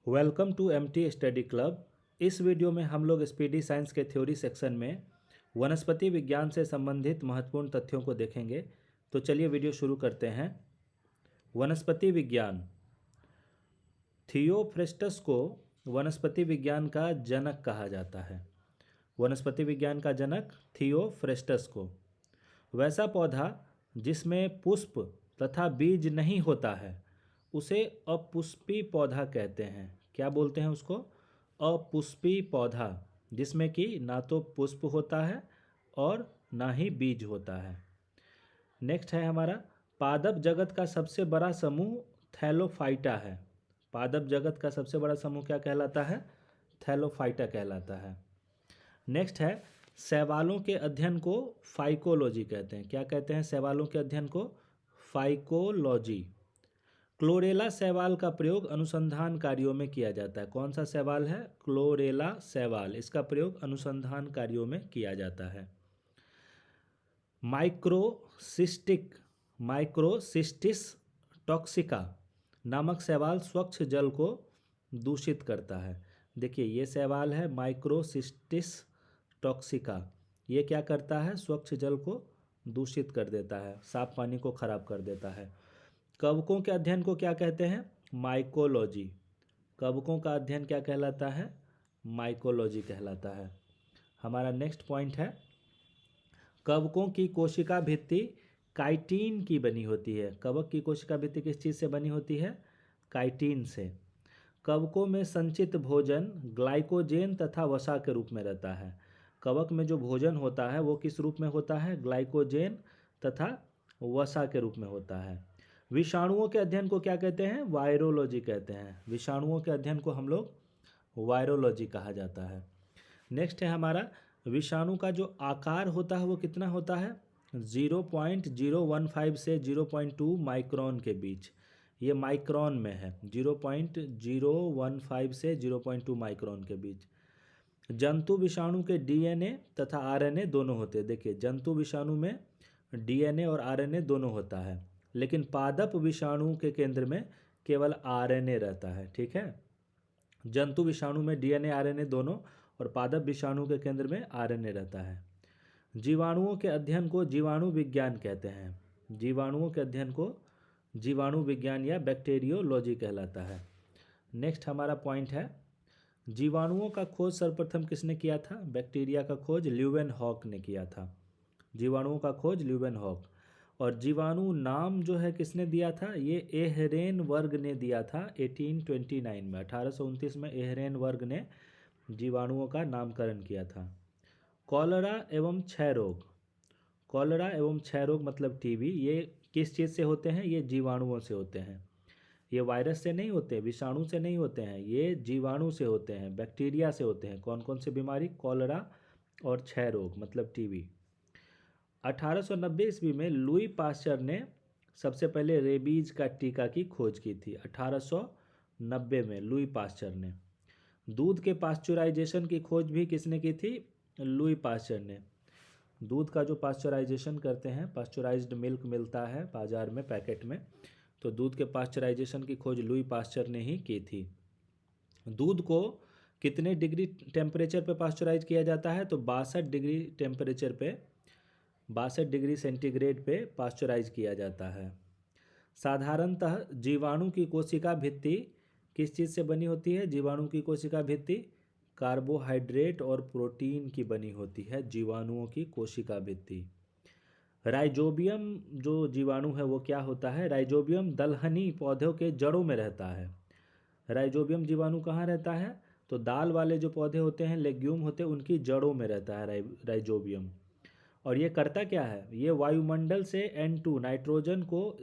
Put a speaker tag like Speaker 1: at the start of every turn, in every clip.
Speaker 1: Welcome to MT study club. इस वीडियो में हम लोग स्पीडी साइंस के थ्योरी सेक्शन में वनस्पति विज्ञान से संबंधित महत्वपूर्ण तथ्यों को देखेंगे। तो चलिए वीडियो शुरू करते हैं। वनस्पति विज्ञान। थियोफ्रेस्टस को वनस्पति विज्ञान का जनक कहा जाता है। वनस्पति विज्ञान का जनक थियोफ्रेस्टस को। वैसा पौधा जिसमें पुष्प तथा बीज नहीं होता है उसे अपुष्पी पौधा कहते हैं। क्या बोलते हैं उसको? अपुष्पी पौधा, जिसमें कि ना तो पुष्प होता है और ना ही बीज होता है। नेक्स्ट है हमारा, पादप जगत का सबसे बड़ा समूह थैलोफाइटा है। पादप जगत का सबसे बड़ा समूह क्या कहलाता है? थैलोफाइटा कहलाता है। नेक्स्ट है, शैवालों के अध्ययन को फाइकोलॉजी कहते हैं। क्या कहते हैं शैवालों के अध्ययन को? फाइकोलॉजी। क्लोरेला शैवाल का प्रयोग अनुसंधान कार्यों में किया जाता है। कौन सा शैवाल है? क्लोरेला शैवाल। इसका प्रयोग अनुसंधान कार्यों में किया जाता है। माइक्रोसिस्टिस टॉक्सिका नामक शैवाल स्वच्छ जल को दूषित करता है। देखिए ये शैवाल है माइक्रोसिस्टिस टॉक्सिका। ये क्या करता है? स्वच्छ जल को दूषित कर देता है, साफ पानी को खराब कर देता है। कवकों के अध्ययन को क्या कहते हैं? माइकोलॉजी। कवकों का अध्ययन क्या कहलाता है? माइकोलॉजी कहलाता है। हमारा नेक्स्ट पॉइंट है, कवकों की कोशिका भित्ति काइटिन की बनी होती है। कवक की कोशिका भित्ति किस चीज़ से बनी होती है? काइटिन से। कवकों में संचित भोजन ग्लाइकोजेन तथा वसा के रूप में रहता है। कवक में जो भोजन होता है वो किस रूप में होता है? ग्लाइकोजेन तथा वसा के रूप में होता है। विषाणुओं के अध्ययन को क्या कहते हैं? वायरोलॉजी कहते हैं। विषाणुओं के अध्ययन को हम लोग वायरोलॉजी कहा जाता है। नेक्स्ट है हमारा, विषाणु का जो आकार होता है वो कितना होता है? 0.015 से 0.2 माइक्रोन के बीच। ये माइक्रोन में है, 0.015 से 0.2 माइक्रोन के बीच। जंतु विषाणु के डीएनए तथा आरएनए दोनों होते हैं। देखिए जंतु विषाणु में डीएनए और आरएनए दोनों होता है, लेकिन पादप विषाणु के केंद्र में केवल आरएनए रहता है। ठीक है, जंतु विषाणु में डीएनए आरएनए दोनों और पादप विषाणु के केंद्र में आरएनए रहता है। जीवाणुओं के अध्ययन को जीवाणु विज्ञान कहते हैं। जीवाणुओं के अध्ययन को जीवाणु विज्ञान या बैक्टीरियोलॉजी कहलाता है। नेक्स्ट हमारा पॉइंट है, जीवाणुओं का खोज सर्वप्रथम किसने किया था? बैक्टीरिया का खोज ल्यूवेनहॉक ने किया था। जीवाणुओं का खोज ल्यूवेनहॉक। और जीवाणु नाम जो है किसने दिया था? ये एहरेन वर्ग ने दिया था 1829 में। 1829 में एहरेन वर्ग ने जीवाणुओं का नामकरण किया था। कॉलरा एवं क्षय रोग। कॉलरा एवं क्षय रोग मतलब टीबी, ये किस चीज़ से होते हैं? ये जीवाणुओं से होते हैं। ये वायरस से नहीं होते, विषाणु से नहीं होते हैं, ये जीवाणु से होते हैं, बैक्टीरिया से होते हैं। कौन कौन सी बीमारी? कॉलरा और क्षय रोग मतलब टीबी। 1890 ईस्वी में लुई पास्चर ने सबसे पहले रेबीज का टीका की खोज की थी। 1890 में लुई पास्चर ने। दूध के पास्चुराइजेशन की खोज भी किसने की थी? लुई पास्चर ने। दूध का जो पास्चुराइजेशन करते हैं, पास्चुराइज्ड मिल्क मिलता है बाजार में पैकेट में, तो दूध के पास्चुराइजेशन की खोज लुई पास्चर ने ही की थी। दूध को कितने डिग्री टेम्परेचर पे पास्चुराइज किया जाता है? तो 62 डिग्री टेम्परेचर पे, 62 डिग्री सेंटीग्रेड पे पास्चुराइज किया जाता है। साधारणतः जीवाणु की कोशिका भित्ति किस चीज़ से बनी होती है? जीवाणु की कोशिका भित्ति कार्बोहाइड्रेट और प्रोटीन की बनी होती है। जीवाणुओं की कोशिका भित्ति। राइजोबियम जो जीवाणु है वो क्या होता है? राइजोबियम दलहनी पौधों के जड़ों में रहता है। राइजोबियम जीवाणु कहाँ रहता है? तो दाल वाले जो पौधे होते हैं, लेग्यूम होते हैं, उनकी जड़ों में रहता है राइजोबियम। और ये करता क्या है? ये वायुमंडल से N2 नाइट्रोजन को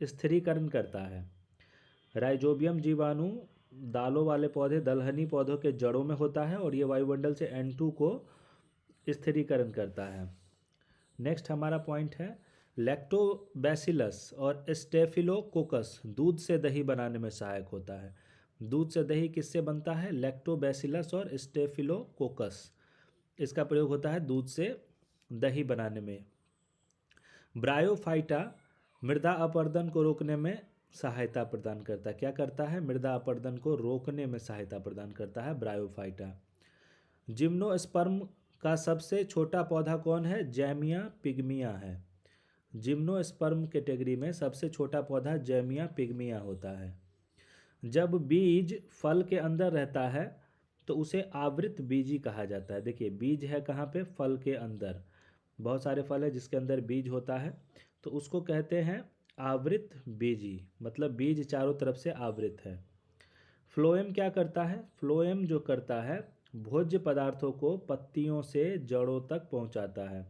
Speaker 1: स्थिरीकरण करता है। राइजोबियम जीवाणु दालों वाले पौधे, दलहनी पौधों के जड़ों में होता है और ये वायुमंडल से N2 को स्थिरीकरण करता है। नेक्स्ट हमारा पॉइंट है, लैक्टोबैसिलस और स्टेफिलोकोकस दूध से दही बनाने में सहायक होता है। दूध से दही किससे बनता है? लैक्टोबैसिलस और स्टेफिलोकोकस, इसका प्रयोग होता है दूध से दही बनाने में। ब्रायोफाइटा मृदा अपरदन को रोकने में सहायता प्रदान करता है। क्या करता है? मृदा अपरदन को रोकने में सहायता प्रदान करता है ब्रायोफाइटा। जिम्नोस्पर्म का सबसे छोटा पौधा कौन है? जैमिया पिग्मिया है। जिम्नोस्पर्म कैटेगरी में सबसे छोटा पौधा जैमिया पिग्मिया होता है। जब बीज फल के अंदर रहता है तो उसे आवृत बीजी कहा जाता है। देखिए बीज है कहाँ पे? फल के अंदर। बहुत सारे फल है जिसके अंदर बीज होता है तो उसको कहते हैं आवृत बीजी, मतलब बीज चारों तरफ से आवृत है। फ्लोएम क्या करता है? फ्लोएम जो करता है भोज्य पदार्थों को पत्तियों से जड़ों तक पहुंचाता है।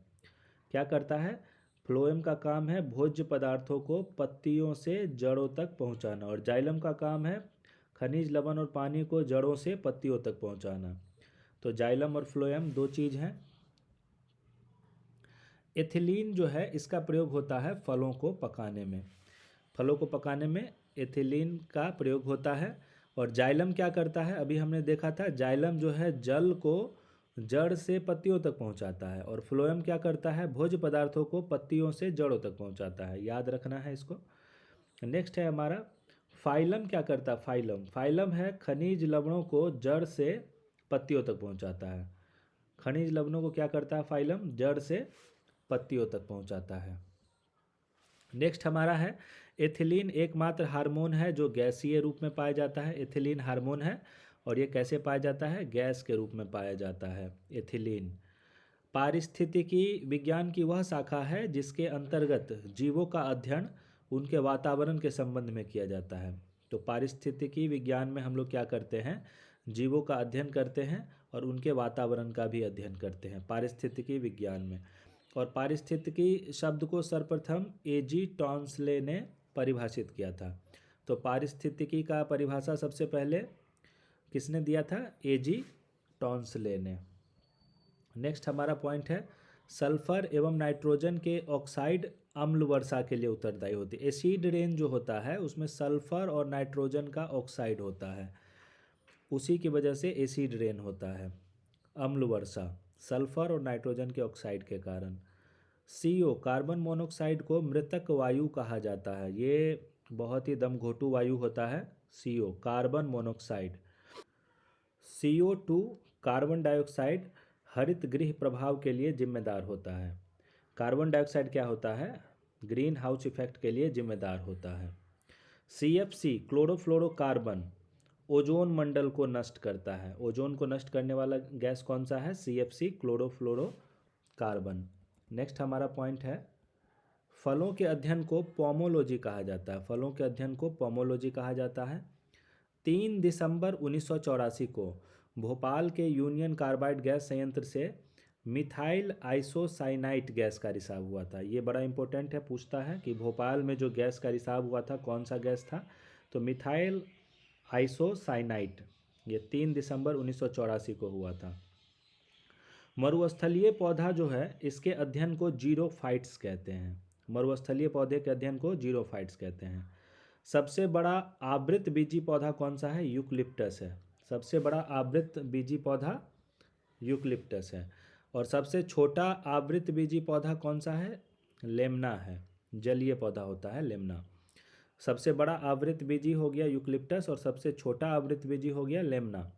Speaker 1: क्या करता है? फ्लोएम का काम है भोज्य पदार्थों को पत्तियों से जड़ों तक पहुंचाना, और जाइलम का काम है खनिज लवण और पानी को जड़ों से पत्तियों तक पहुंचाना। तो जाइलम और फ्लोएम दो चीज़ हैं। एथिलीन जो है इसका प्रयोग होता है फलों को पकाने में। फलों को पकाने में एथिलीन का प्रयोग होता है। और जाइलम क्या करता है? अभी हमने देखा था जाइलम जो है जल को जड़ से पत्तियों तक पहुंचाता है, और फ्लोएम क्या करता है? भोज्य पदार्थों को पत्तियों से जड़ों तक पहुंचाता है। याद रखना है इसको। नेक्स्ट है हमारा फाइलम। क्या करता है फाइलम? फाइलम है खनिज लवणों को जड़ से पत्तियों तक पहुंचाता है। खनिज लवणों को क्या करता है फाइलम? जड़ से पत्तियों तक पहुंचाता है। नेक्स्ट हमारा है एथिलीन एकमात्र हार्मोन है जो गैसीय रूप में पाया जाता है। एथिलीन हार्मोन है और ये कैसे पाया जाता है? गैस के रूप में पाया जाता है एथिलीन। पारिस्थितिकी विज्ञान की वह शाखा है जिसके अंतर्गत जीवों का अध्ययन उनके वातावरण के संबंध में किया जाता है। तो पारिस्थितिकी विज्ञान में हम लोग क्या करते हैं? जीवों का अध्ययन करते हैं और उनके वातावरण का भी अध्ययन करते हैं पारिस्थितिकी विज्ञान में। और पारिस्थितिकी शब्द को सर्वप्रथम एजी टॉन्सले ने परिभाषित किया था। तो पारिस्थितिकी का परिभाषा सबसे पहले किसने दिया था? एजी टॉन्सले ने। नेक्स्ट हमारा पॉइंट है सल्फर एवं नाइट्रोजन के ऑक्साइड अम्ल वर्षा के लिए उत्तरदायी होती है। एसिड रेन जो होता है उसमें सल्फर और नाइट्रोजन का ऑक्साइड होता है, उसी की वजह से एसिड रेन होता है। अम्ल वर्षा सल्फर और नाइट्रोजन के ऑक्साइड के कारण। CO कार्बन मोनोऑक्साइड को मृतक वायु कहा जाता है। ये बहुत ही दमघोटू वायु होता है। CO carbon monoxide. CO2 carbon dioxide हरित गृह प्रभाव के लिए जिम्मेदार होता है। कार्बन डाइऑक्साइड क्या होता है? ग्रीन हाउस इफेक्ट के लिए जिम्मेदार होता है। CFC क्लोरोफ्लोरोकार्बन ओजोन मंडल को नष्ट करता है। ओजोन को नष्ट करने वाला गैस कौन सा है? CFC chlorofluorocarbon. नेक्स्ट हमारा पॉइंट है फलों के अध्ययन को पोमोलॉजी कहा जाता है। फलों के अध्ययन को पोमोलॉजी कहा जाता है। 3 दिसंबर 1984 को भोपाल के यूनियन कार्बाइड गैस संयंत्र से मिथाइल आइसोसाइनाइट गैस का रिसाव हुआ था। ये बड़ा इंपॉर्टेंट है, पूछता है कि भोपाल में जो गैस का रिसाव हुआ था कौन सा गैस था? तो मिथाइल आइसोसाइनाइट। ये 3 दिसंबर 1984 को हुआ था। मरुस्थलीय पौधा जो है इसके अध्ययन को जीरोफाइट्स कहते हैं। मरुस्थलीय पौधे के अध्ययन को जीरोफाइट्स कहते हैं। सबसे बड़ा आवृत बीजी पौधा कौन सा है? यूकलिप्टस है। सबसे बड़ा आवृत बीजी पौधा यूकलिप्टस है। और सबसे छोटा आवृत बीजी पौधा कौन सा है? लेमना है। जलीय पौधा होता है लेमना। सबसे बड़ा आवृत बीजी हो गया यूकलिप्टस और सबसे छोटा आवृत बीजी हो गया लेमना।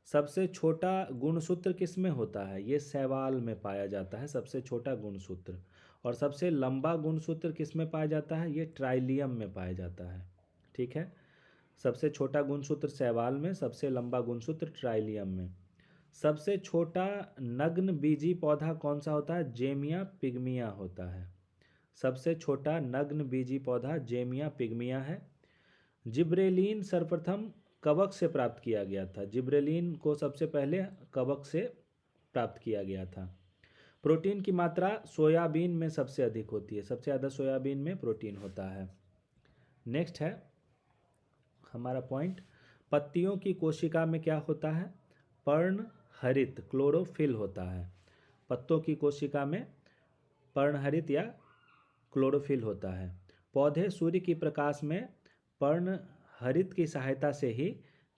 Speaker 1: सबसे छोटा गुणसूत्र किस में होता है? ये शैवाल में पाया जाता है सबसे छोटा गुणसूत्र। और सबसे लंबा गुणसूत्र किस में पाया जाता है? ये ट्राइलियम में पाया जाता है। ठीक है, सबसे छोटा गुणसूत्र शैवाल में, सबसे लंबा गुणसूत्र ट्राइलियम में। सबसे छोटा नग्न बीजी पौधा कौन सा होता है? जेमिया पिग्मिया होता है। सबसे छोटा नग्न बीजी पौधा जेमिया पिग्मिया है। जिब्रेलिन सर्वप्रथम कवक से प्राप्त किया गया था। जिब्रेलिन को सबसे पहले कवक से प्राप्त किया गया था। प्रोटीन की मात्रा सोयाबीन में सबसे अधिक होती है। सबसे ज़्यादा सोयाबीन में प्रोटीन होता है। नेक्स्ट है हमारा पॉइंट पत्तियों की कोशिका में क्या होता है? पर्णहरित क्लोरोफिल होता है। पत्तों की कोशिका में पर्णहरित या क्लोरोफिल होता है। पौधे सूर्य की प्रकाश में पर्णहरित की सहायता से ही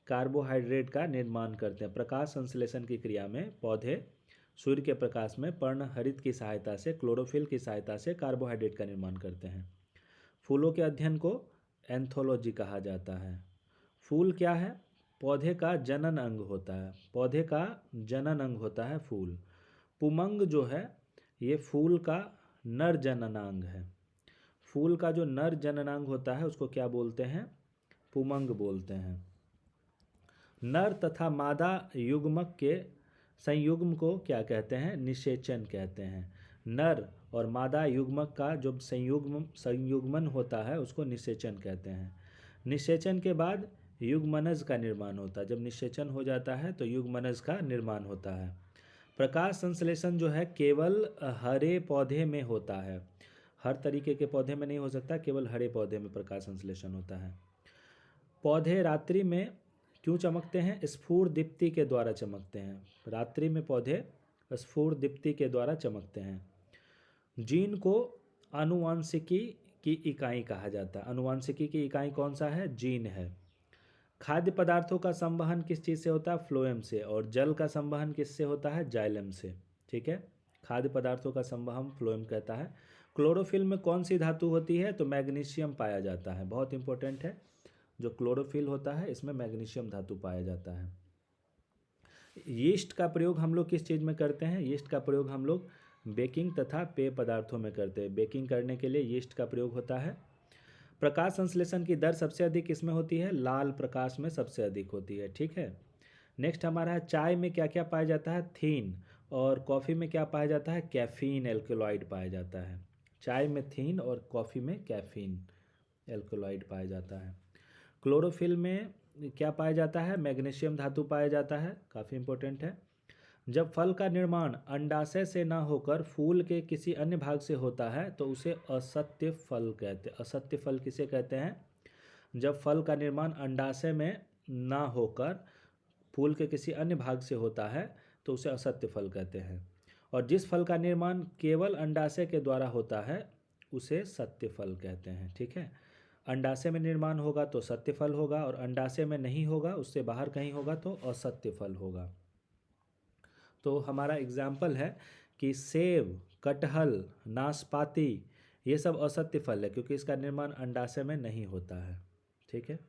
Speaker 1: कार्बोहाइड्रेट का निर्माण करते हैं। प्रकाश संश्लेषण की क्रिया में पौधे सूर्य के प्रकाश में पर्णहरित की सहायता से, क्लोरोफिल की सहायता से कार्बोहाइड्रेट का निर्माण करते हैं। फूलों के अध्ययन को एंथोलॉजी कहा जाता है। फूल क्या है? पौधे का जनन अंग होता है, पौधे का जनन अंग होता है फूल। पुमंग जो है ये फूल का नर जननांग है। फूल का जो नर जननांग होता है उसको क्या बोलते हैं? पुमंग बोलते हैं। नर तथा मादा युग्मक के संयुग्म को क्या कहते हैं? निषेचन कहते हैं। नर और मादा युग्मक का जो संयुग्मन होता है उसको निषेचन कहते हैं। निषेचन के बाद युग्मनज का निर्माण होता है। जब निषेचन हो जाता है तो युग्मनज का निर्माण होता है। प्रकाश संश्लेषण जो है केवल हरे पौधे में होता है, हर तरीके के पौधे में नहीं हो सकता, केवल हरे पौधे में प्रकाश संश्लेषण होता है। पौधे रात्रि में क्यों चमकते हैं? स्फुर दीप्ति के द्वारा चमकते हैं। रात्रि में पौधे स्फुर दीप्ति के द्वारा चमकते हैं। जीन को आनुवांशिकी की इकाई कहा जाता है। आनुवांशिकी की इकाई कौन सा है? जीन है। खाद्य पदार्थों का संवहन किस चीज़ से होता है? फ्लोएम से। और जल का संवहन किससे होता है? जाइलम से। ठीक है, खाद्य पदार्थों का संवहन फ्लोएम कहता है। क्लोरोफिल में कौन सी धातु होती है? तो मैग्नीशियम पाया जाता है। बहुत इंपॉर्टेंट है, जो क्लोरोफिल होता है इसमें मैग्नीशियम धातु पाया जाता है। यीस्ट का प्रयोग हम लोग किस चीज़ में करते हैं? यीस्ट का प्रयोग हम लोग बेकिंग तथा पेय पदार्थों में करते हैं। बेकिंग करने के लिए यीस्ट का प्रयोग होता है। प्रकाश संश्लेषण की दर सबसे अधिक किसमें होती है? लाल प्रकाश में सबसे अधिक होती है। ठीक है, नेक्स्ट हमारा है चाय में क्या क्या पाया जाता है? थीन। और कॉफ़ी में क्या पाया जाता है? कैफीन एल्कलॉइड पाया जाता है। चाय में थीन और कॉफ़ी में कैफीन एल्कलॉइड पाया जाता है। क्लोरोफिल में क्या पाया जाता है? मैग्नीशियम धातु पाया जाता है, काफ़ी इंपॉर्टेंट है। जब फल का निर्माण अंडाशय से न होकर फूल के किसी अन्य भाग से होता है तो उसे असत्य फल कहते हैं। असत्य फल किसे कहते हैं? जब फल का निर्माण अंडाशय में ना होकर फूल के किसी अन्य भाग से होता है तो उसे असत्य फल कहते हैं। और जिस फल का निर्माण केवल अंडाशय के द्वारा होता है उसे सत्य फल कहते हैं। ठीक है, अंडाशय में निर्माण होगा तो सत्य फल होगा, और अंडाशय में नहीं होगा, उससे बाहर कहीं होगा तो असत्य फल होगा। तो हमारा एग्जाम्पल है कि सेब, कटहल, नाशपाती ये सब असत्य फल है क्योंकि इसका निर्माण अंडाशय में नहीं होता है। ठीक है,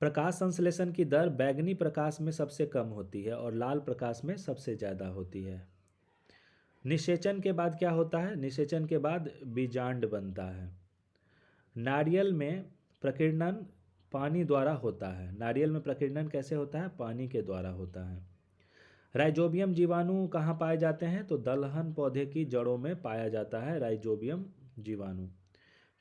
Speaker 1: प्रकाश संश्लेषण की दर बैगनी प्रकाश में सबसे कम होती है और लाल प्रकाश में सबसे ज़्यादा होती है। निषेचन के बाद क्या होता है? निषेचन के बाद बीजांड बनता है। नारियल में प्रकीर्णन पानी द्वारा होता है। नारियल में प्रकीर्णन कैसे होता है? पानी के द्वारा होता है। राइजोबियम जीवाणु कहाँ पाए जाते हैं? तो दलहन पौधे की जड़ों में पाया जाता है राइजोबियम जीवाणु।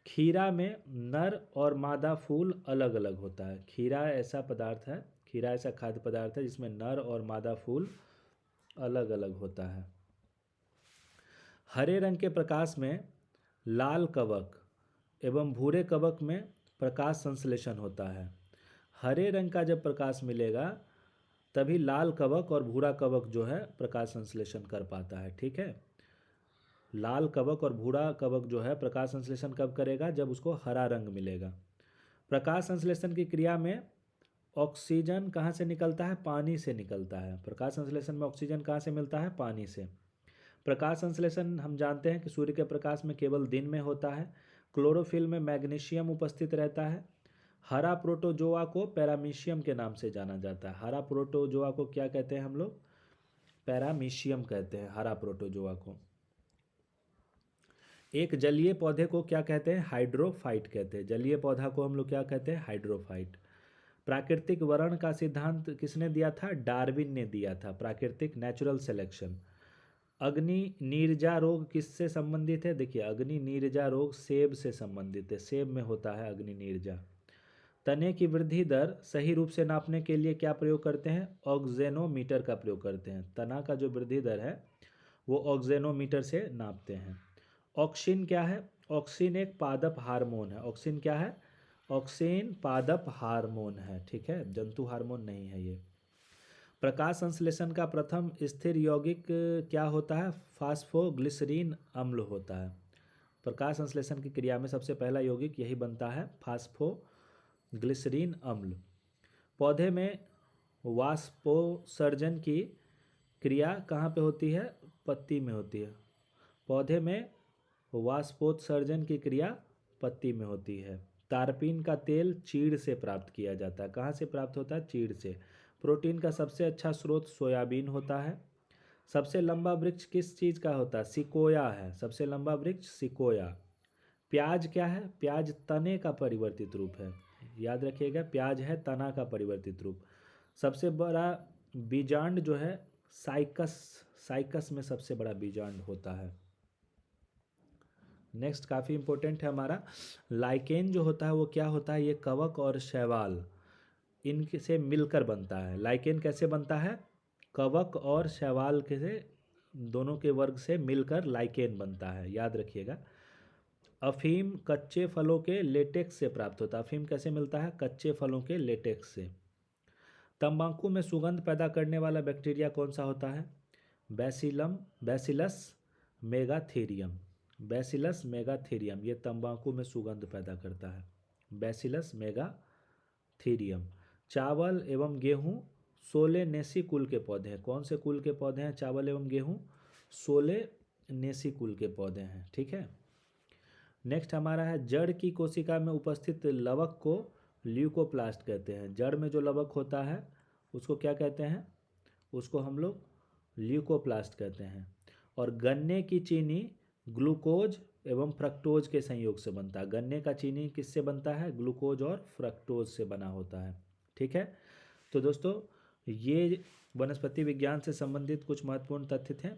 Speaker 1: खीरा में नर और मादा फूल अलग अलग होता है। खीरा ऐसा पदार्थ है, खीरा ऐसा खाद्य पदार्थ है जिसमें नर और मादा फूल अलग अलग होता है। हरे रंग के प्रकाश में लाल कवक एवं भूरे कवक में प्रकाश संश्लेषण होता है। हरे रंग का जब प्रकाश मिलेगा तभी लाल कवक और भूरा कवक जो है प्रकाश संश्लेषण कर पाता है। ठीक है, लाल कवक और भूरा कवक जो है प्रकाश संश्लेषण कब करेगा? जब उसको हरा रंग मिलेगा। प्रकाश संश्लेषण की क्रिया में ऑक्सीजन कहाँ से निकलता है? पानी से निकलता है। प्रकाश संश्लेषण में ऑक्सीजन कहाँ से मिलता है? पानी से। प्रकाश संश्लेषण हम जानते हैं कि सूर्य के प्रकाश में केवल दिन में होता है। क्लोरोफिल में मैग्नीशियम उपस्थित रहता है। हरा प्रोटोजोआ को पैरामीशियम के नाम से जाना जाता है। हरा प्रोटोजोआ को क्या कहते हैं हम लोग? पैरामीशियम कहते हैं हरा प्रोटोजोआ को। एक जलीय पौधे को क्या कहते हैं? हाइड्रोफाइट कहते हैं। जलीय पौधा को हम लोग क्या कहते हैं? हाइड्रोफाइट। प्राकृतिक वर्ण का सिद्धांत किसने दिया था? डार्विन ने दिया था। प्राकृतिक नेचुरल सिलेक्शन। अग्नि नीरजा रोग किससे संबंधित है? देखिए, अग्नि नीरजा रोग सेब से संबंधित है। सेब में होता है अग्नि नीरजा। तने की वृद्धि दर सही रूप से नापने के लिए क्या प्रयोग करते हैं? ऑक्जेनोमीटर का प्रयोग करते हैं। तना का जो वृद्धि दर है वो ऑक्जेनोमीटर से नापते हैं। ऑक्सिन क्या है? ऑक्सिन एक पादप हार्मोन है। ऑक्सिन क्या है? ऑक्सिन पादप हार्मोन है। ठीक है, जंतु हार्मोन नहीं है ये। प्रकाश संश्लेषण का प्रथम स्थिर यौगिक क्या होता है? फास्फोग्लिसरीन अम्ल होता है। प्रकाश संश्लेषण की क्रिया में सबसे पहला यौगिक यही बनता है, फास्फोग्लिसरीन अम्ल। पौधे में वाष्पोत्सर्जन की क्रिया कहाँ पे होती है? पत्ती में होती है। पौधे में वाष्पोत्सर्जन की क्रिया पत्ती में होती है। तारपीन का तेल चीड़ से प्राप्त किया जाता है। कहाँ से प्राप्त होता है? चीड़ से। प्रोटीन का सबसे अच्छा स्रोत सोयाबीन होता है। सबसे लंबा वृक्ष किस चीज़ का होता है? सिकोया है। सबसे लंबा वृक्ष सिकोया। प्याज क्या है? प्याज तने का परिवर्तित रूप है। याद रखिएगा, प्याज है तना का परिवर्तित रूप। सबसे बड़ा बीजांड जो है साइकस, साइकस में सबसे बड़ा बीजांड होता है। नेक्स्ट काफ़ी इंपॉर्टेंट है हमारा, लाइकेन जो होता है वो क्या होता है? ये कवक और शैवाल इनसे मिलकर बनता है। लाइकेन कैसे बनता है? कवक और शैवाल के से दोनों के वर्ग से मिलकर लाइकेन बनता है, याद रखिएगा। अफीम कच्चे फलों के लेटेक्स से प्राप्त होता है। अफीम कैसे मिलता है? कच्चे फलों के लेटेक्स से। तंबाकू में सुगंध पैदा करने वाला बैक्टीरिया कौन सा होता है? Bacillus megatherium. बैसिलस मेगाथेरियम ये तंबाकू में सुगंध पैदा करता है, बैसिलस मेगाथेरियम। चावल एवं गेहूँ सोलेनेसी कुल के पौधे हैं। कौन से कुल के पौधे हैं चावल एवं गेहूँ? सोलेनेसी कुल के पौधे हैं, ठीक है। नेक्स्ट हमारा है, जड़ की कोशिका में उपस्थित लवक को ल्यूकोप्लास्ट कहते हैं। जड़ में जो लवक होता है उसको क्या कहते हैं? उसको हम लोग ल्यूकोप्लास्ट कहते हैं। और गन्ने की चीनी ग्लूकोज एवं फ्रक्टोज के संयोग से बनता है। गन्ने का चीनी किससे बनता है? ग्लूकोज और फ्रक्टोज से बना होता है, ठीक है। तो दोस्तों ये वनस्पति विज्ञान से संबंधित कुछ महत्वपूर्ण तथ्य थे।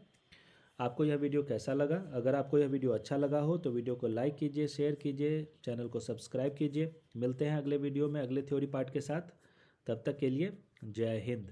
Speaker 1: आपको यह वीडियो कैसा लगा? अगर आपको यह वीडियो अच्छा लगा हो तो वीडियो को लाइक कीजिए, शेयर कीजिए, चैनल को सब्सक्राइब कीजिए। मिलते हैं अगले वीडियो में अगले थ्योरी पार्ट के साथ। तब तक के लिए जय हिंद।